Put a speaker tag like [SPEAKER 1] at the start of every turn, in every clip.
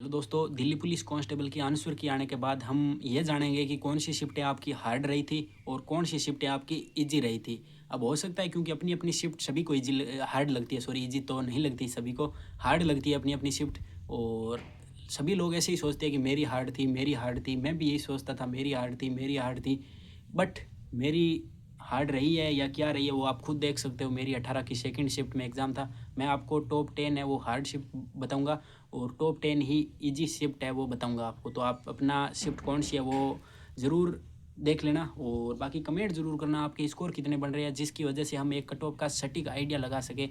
[SPEAKER 1] तो दोस्तों Delhi police constable की आंसर की आने के बाद हम ये जानेंगे कि कौन सी शिफ्टें आपकी हार्ड रही थी और कौन सी शिफ्टें आपकी इजी रही थी। अब हो सकता है क्योंकि अपनी अपनी शिफ्ट सभी को इजी हार्ड लगती है, सॉरी इजी तो नहीं लगती, सभी को हार्ड लगती है अपनी अपनी शिफ्ट। और सभी लोग ऐसे ही सोचते हैं कि मेरी हार्ड थी, मेरी हार्ड थी। मैं भी यही सोचता था मेरी हार्ड थी, मेरी हार्ड थी। बट मेरी हार्ड रही है या क्या रही है वो आप खुद देख सकते हो। मेरी 18 की सेकंड शिफ्ट में एग्ज़ाम था। मैं आपको टॉप 10 है वो हार्ड शिफ्ट बताऊंगा और टॉप 10 ही इजी शिफ्ट है वो बताऊंगा आपको। तो आप अपना शिफ्ट कौन सी है वो ज़रूर देख लेना और बाकी कमेंट ज़रूर करना आपके स्कोर कितने बन रहे हैं, जिसकी वजह से हम एक कट ऑफ का सटीक आइडिया लगा सके।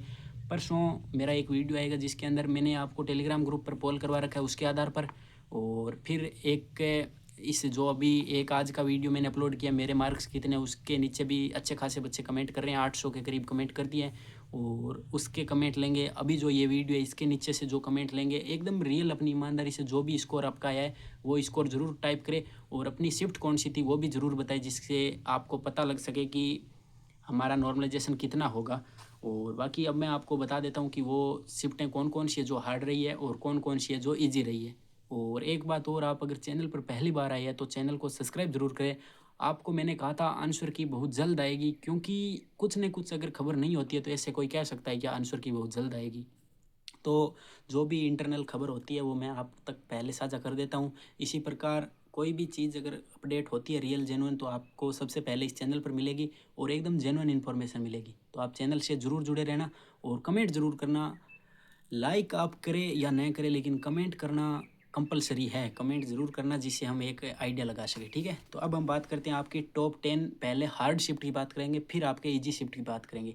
[SPEAKER 1] परसों मेरा एक वीडियो आएगा जिसके अंदर मैंने आपको टेलीग्राम ग्रुप पर पोल करवा रखा है उसके आधार पर। और फिर एक इस जो अभी एक आज का वीडियो मैंने अपलोड किया मेरे मार्क्स कितने, उसके नीचे भी अच्छे खासे बच्चे कमेंट कर रहे हैं, 800 के करीब कमेंट कर दिए हैं। और उसके कमेंट लेंगे अभी जो ये वीडियो है इसके नीचे से जो कमेंट लेंगे एकदम रियल अपनी ईमानदारी से जो भी स्कोर आपका है वो स्कोर ज़रूर टाइप करें और अपनी शिफ्ट कौन सी थी वो भी ज़रूर बताएं, जिससे आपको पता लग सके कि हमारा नॉर्मलाइजेशन कितना होगा। और बाकी अब मैं आपको बता देता हूँ कि वो शिफ्टें कौन कौन सी है जो हार्ड रही है और कौन कौन सी है जो ईजी रही है। और एक बात और, आप अगर चैनल पर पहली बार आए हैं तो चैनल को सब्सक्राइब ज़रूर करें। आपको मैंने कहा था आंसर की बहुत जल्द आएगी, क्योंकि कुछ न कुछ अगर खबर नहीं होती है तो ऐसे कोई कह सकता है कि आंसर की बहुत जल्द आएगी। तो जो भी इंटरनल खबर होती है वो मैं आप तक पहले साझा कर देता हूँ। इसी प्रकार कोई भी चीज़ अगर अपडेट होती है रियल जेन्युइन तो आपको सबसे पहले इस चैनल पर मिलेगी और एकदम जेन्युइन इन्फॉर्मेशन मिलेगी। तो आप चैनल से ज़रूर जुड़े रहना और कमेंट ज़रूर करना। लाइक आप करें या न करें लेकिन कमेंट करना कंपलसरी है, कमेंट ज़रूर करना जिससे हम एक आइडिया लगा सकें। ठीक है, तो अब हम बात करते हैं आपकी टॉप 10। पहले हार्ड शिफ्ट की बात करेंगे फिर आपके इजी शिफ्ट की बात करेंगे।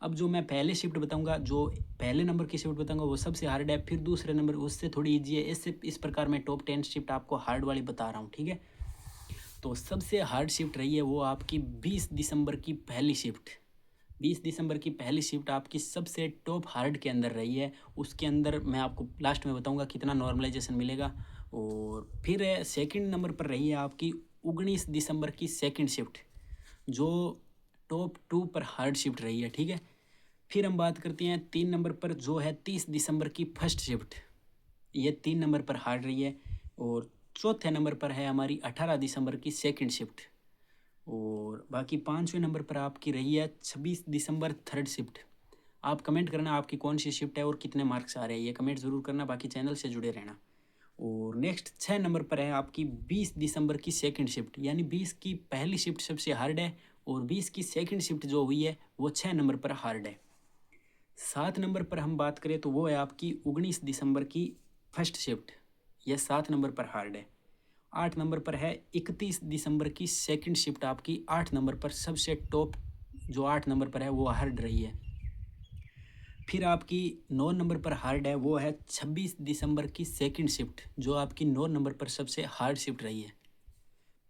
[SPEAKER 1] अब जो मैं पहले शिफ्ट बताऊंगा, जो पहले नंबर की शिफ्ट बताऊंगा वो सबसे हार्ड है, फिर दूसरे नंबर उससे थोड़ी इजी है। इससे इस प्रकार मैं टॉप 10 शिफ्ट आपको हार्ड वाली बता रहा हूँ। ठीक है, तो सबसे हार्ड शिफ्ट रही है वो आपकी 20 दिसंबर की पहली शिफ्ट। 20 दिसंबर की पहली शिफ्ट आपकी सबसे टॉप हार्ड के अंदर रही है। उसके अंदर मैं आपको लास्ट में बताऊंगा कितना नॉर्मलाइजेशन मिलेगा। और फिर सेकंड नंबर पर रही है आपकी 19 दिसंबर की सेकंड शिफ्ट, जो टॉप 2 पर हार्ड शिफ्ट रही है। ठीक है, फिर हम बात करते हैं 3 नंबर पर जो है 30 दिसंबर की फर्स्ट शिफ्ट, ये 3 नंबर पर हार्ड रही है। और चौथे नंबर पर है हमारी 18 दिसंबर की सेकंड शिफ्ट। और बाकी 5वें नंबर पर आपकी रही है 26 दिसंबर थर्ड शिफ्ट। आप कमेंट करना आपकी कौन सी शिफ्ट है और कितने मार्क्स आ रहे हैं, ये कमेंट ज़रूर करना, बाकी चैनल से जुड़े रहना। और नेक्स्ट 6 नंबर पर है आपकी 20 दिसंबर की सेकंड शिफ्ट, यानी 20 की पहली शिफ्ट सबसे हार्ड है और 20 की सेकंड शिफ्ट जो हुई है वो 6 नंबर पर हार्ड है। 7 नंबर पर हम बात करें तो वो है आपकी 19 दिसंबर की फर्स्ट शिफ्ट, यह 7 नंबर पर हार्ड है। 8 नंबर पर है 31 दिसंबर की सेकंड शिफ्ट, आपकी 8 नंबर पर सबसे टॉप जो 8 नंबर पर है वो हार्ड रही है। फिर आपकी 9 नंबर पर हार्ड है वो है 26 दिसंबर की सेकंड शिफ्ट, जो आपकी 9 नंबर पर सबसे हार्ड शिफ्ट रही है।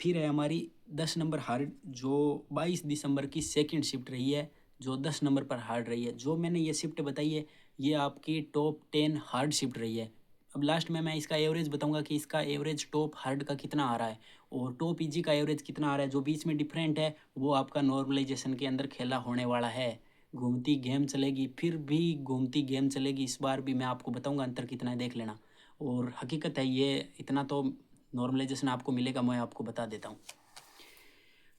[SPEAKER 1] फिर है हमारी 10 नंबर हार्ड, जो 22 दिसंबर की सेकंड शिफ्ट रही है, जो 10 नंबर पर हार्ड रही है। जो मैंने ये शिफ्ट बताई है ये आपकी टॉप 10 हार्ड शिफ्ट रही है। अब लास्ट में मैं इसका एवरेज बताऊंगा कि इसका एवरेज टॉप हार्ड का कितना आ रहा है और टॉप इजी का एवरेज कितना आ रहा है। जो बीच में डिफरेंट है वो आपका नॉर्मलाइजेशन के अंदर खेला होने वाला है। घूमती गेम चलेगी, फिर भी घूमती गेम चलेगी, इस बार भी मैं आपको बताऊंगा अंतर कितना है, देख लेना। और हकीकत है ये इतना तो नॉर्मलाइजेशन आपको मिलेगा, मैं आपको बता देता हूँ।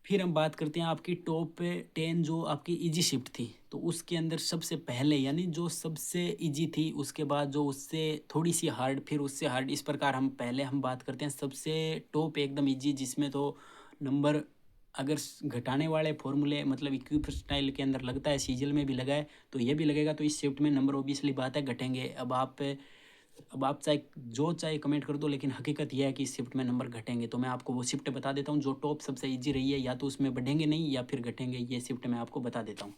[SPEAKER 1] फिर हम बात करते हैं आपकी टॉप 10 जो आपकी इजी शिफ्ट थी, तो उसके अंदर सबसे पहले यानी जो सबसे इजी थी उसके बाद जो उससे थोड़ी सी हार्ड फिर उससे हार्ड, इस प्रकार हम पहले हम बात करते हैं सबसे टॉप एकदम इजी, जिसमें तो नंबर अगर घटाने वाले फॉर्मूले मतलब इक्विप स्टाइल के अंदर लगता है, सीजल में भी लगा है तो ये भी लगेगा, तो इस शिफ्ट में नंबर ओबियसली बात है घटेंगे। अब आप चाहे कमेंट कर दो, लेकिन हकीकत यह है कि इस शिफ्ट में नंबर घटेंगे। तो मैं आपको वो शिफ्ट बता देता हूँ जो टॉप सबसे इजी रही है, या तो उसमें बढ़ेंगे नहीं या फिर घटेंगे, ये शिफ्ट मैं आपको बता देता हूँ।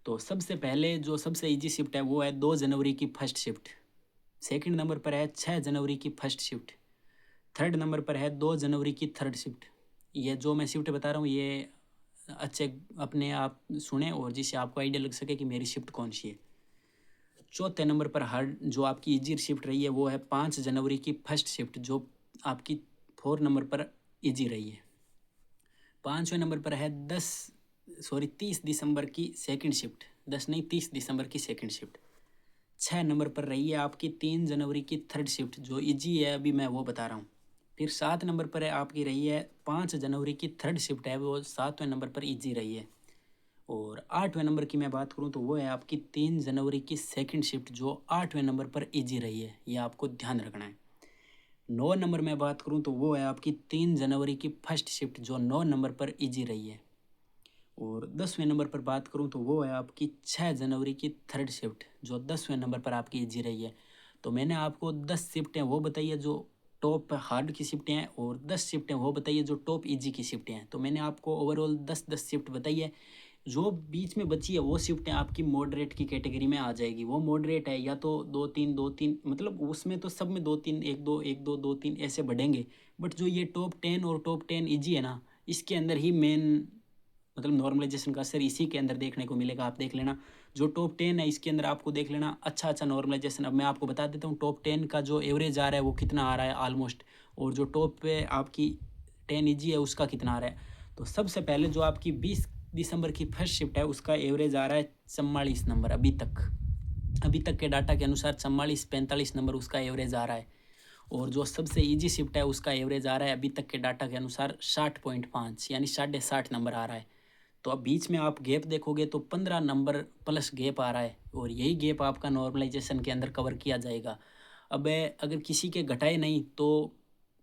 [SPEAKER 1] तो सबसे पहले जो सबसे इजी शिफ्ट है वो है 2 जनवरी की फर्स्ट शिफ्ट। सेकंड नंबर पर है 6 जनवरी की फर्स्ट शिफ्ट। थर्ड नंबर पर है 2 जनवरी की थर्ड शिफ्ट। ये जो मैं शिफ्ट बता रहा हूँ ये अच्छे अपने आप सुने और जिससे आपको आइडिया लग सके कि मेरी शिफ्ट कौन सी है। चौथे नंबर पर हार्ड जो आपकी इजी शिफ्ट रही है वो है 5 जनवरी की फर्स्ट शिफ्ट, जो आपकी 4 नंबर पर इजी रही है। 5वें नंबर पर है 30 दिसंबर की सेकंड शिफ्ट, 10 नहीं 30 दिसंबर की सेकंड शिफ्ट। 6 नंबर पर रही है आपकी 3 जनवरी की थर्ड शिफ्ट जो इजी है, अभी मैं वो बता रहा हूँ। फिर 7 नंबर पर है आपकी रही है 5 जनवरी की थर्ड शिफ्ट है, वो 7वें नंबर पर इजी रही है। और 8वें नंबर की मैं बात करूँ तो वो है आपकी 3 जनवरी की सेकंड शिफ्ट जो 8वें नंबर पर इजी रही है, ये आपको ध्यान रखना है। 9 नंबर में बात करूँ तो वो है आपकी 3 जनवरी की फर्स्ट शिफ्ट जो 9 नंबर पर इजी रही है। और 10वें नंबर पर बात करूँ तो वो है आपकी 6 जनवरी की थर्ड शिफ्ट जो 10वें नंबर पर आपकी इजी रही है। तो मैंने आपको 10 शिफ्टें वो बताई है जो टॉप हार्ड की शिफ्टें हैं, और 10 शिफ्टें वो बताई है जो टॉप इजी की शिफ्टें हैं। तो मैंने आपको ओवरऑल 10-10 शिफ्ट बताई है। जो बीच में बची है वो शिफ्टें आपकी मॉडरेट की कैटेगरी में आ जाएगी। वो मॉडरेट है या तो 2-3 2-3, मतलब उसमें तो सब में 2-3 1-2 1-2 2-3 ऐसे बढ़ेंगे। बट जो ये टॉप 10 और टॉप 10 इजी है ना, इसके अंदर ही मेन मतलब नॉर्मलाइजेशन का असर इसी के अंदर देखने को मिलेगा। आप देख लेना जो टॉप 10 है इसके अंदर आपको देख लेना अच्छा अच्छा नॉर्मलाइजेशन। अब मैं आपको बता देता हूँ टॉप 10 का जो एवरेज आ रहा है वो कितना आ रहा है ऑलमोस्ट, और जो टॉप पे आपकी 10 इजी है उसका कितना आ रहा है। तो सबसे पहले जो आपकी 20 दिसंबर की फर्स्ट शिफ्ट है उसका एवरेज आ रहा है 44 नंबर। अभी तक के डाटा के अनुसार 44-45 नंबर उसका एवरेज आ रहा है। और जो सबसे इजी शिफ्ट है उसका एवरेज आ रहा है अभी तक के डाटा के अनुसार 60.5 यानी 60.5 नंबर आ रहा है। तो अब बीच में आप गैप देखोगे तो 15 नंबर प्लस गैप आ रहा है, और यही गैप आपका नॉर्मलाइजेशन के अंदर कवर किया जाएगा। अब अगर किसी के घटाए नहीं तो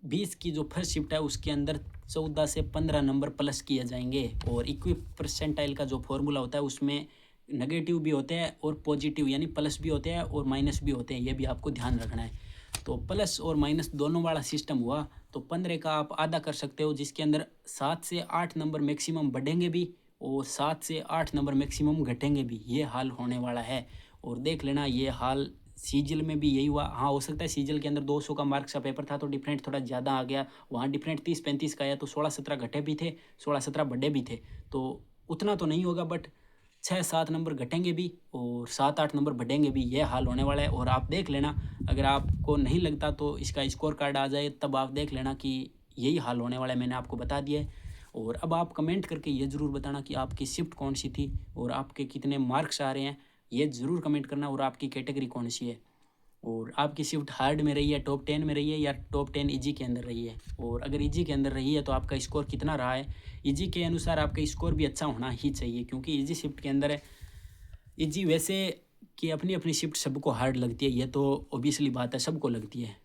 [SPEAKER 1] 20 की जो फर्स्ट शिफ्ट है उसके अंदर 14 से 15 नंबर प्लस किए जाएंगे। और इक्वी परसेंटाइल का जो फॉर्मूला होता है उसमें नेगेटिव भी होते हैं और पॉजिटिव यानी प्लस भी होते हैं और माइनस भी होते हैं, ये भी आपको ध्यान रखना है। तो प्लस और माइनस दोनों वाला सिस्टम हुआ तो 15 का आप आधा कर सकते हो, जिसके अंदर 7 से 8 नंबर मैक्सिमम बढ़ेंगे भी और 7 से 8 नंबर मैक्सिमम घटेंगे भी। ये हाल होने वाला है। और देख लेना ये हाल सीजल में भी यही हुआ। हाँ, हो सकता है सीजल के अंदर 200 का मार्क्स का पेपर था तो डिफरेंट थोड़ा ज़्यादा आ गया, वहाँ डिफरेंट 30-35 का आया तो 16-17 घटे भी थे, 16-17 बढ़े भी थे। तो उतना तो नहीं होगा बट 6-7 नंबर घटेंगे भी और 7-8 नंबर बढ़ेंगे भी, ये हाल होने वाला है। और आप देख लेना अगर आपको नहीं लगता तो इसका स्कोर कार्ड आ जाए तब आप देख लेना कि यही हाल होने वाला है, मैंने आपको बता दिया है। और अब आप कमेंट करके ये ज़रूर बताना कि आपकी शिफ्ट कौन सी थी और आपके कितने मार्क्स आ रहे हैं, ये ज़रूर कमेंट करना, और आपकी कैटेगरी कौन सी है, और आपकी शिफ्ट हार्ड में रही है, टॉप 10 में रही है या टॉप 10 इजी के अंदर रही है। और अगर इजी के अंदर रही है तो आपका स्कोर कितना रहा है। इजी के अनुसार आपका स्कोर भी अच्छा होना ही चाहिए क्योंकि इजी शिफ्ट के अंदर है। इजी वैसे कि अपनी अपनी शिफ्ट सबको हार्ड लगती है, ये तो ओबियसली बात है, सबको लगती है।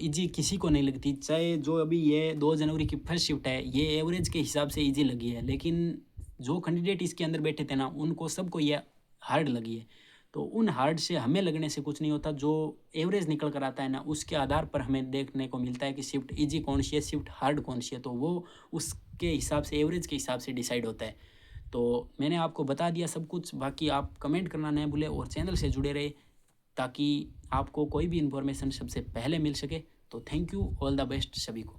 [SPEAKER 1] इजी किसी को नहीं लगती, चाहे जो अभी ये 2 जनवरी की फर्स्ट शिफ्ट है ये एवरेज के हिसाब से इजी लगी है, लेकिन जो कैंडिडेट इसके अंदर बैठे थे ना उनको सबको ये हार्ड लगी है। तो उन हार्ड से हमें लगने से कुछ नहीं होता, जो एवरेज निकल कर आता है ना उसके आधार पर हमें देखने को मिलता है कि शिफ्ट इजी कौन सी है, शिफ्ट हार्ड कौन सी है, तो वो उसके हिसाब से एवरेज के हिसाब से डिसाइड होता है। तो मैंने आपको बता दिया सब कुछ, बाकी आप कमेंट करना नहीं भूले और चैनल से जुड़े रहे ताकि आपको कोई भी इन्फॉर्मेशन सबसे पहले मिल सके। तो thank you, all the best सभी को।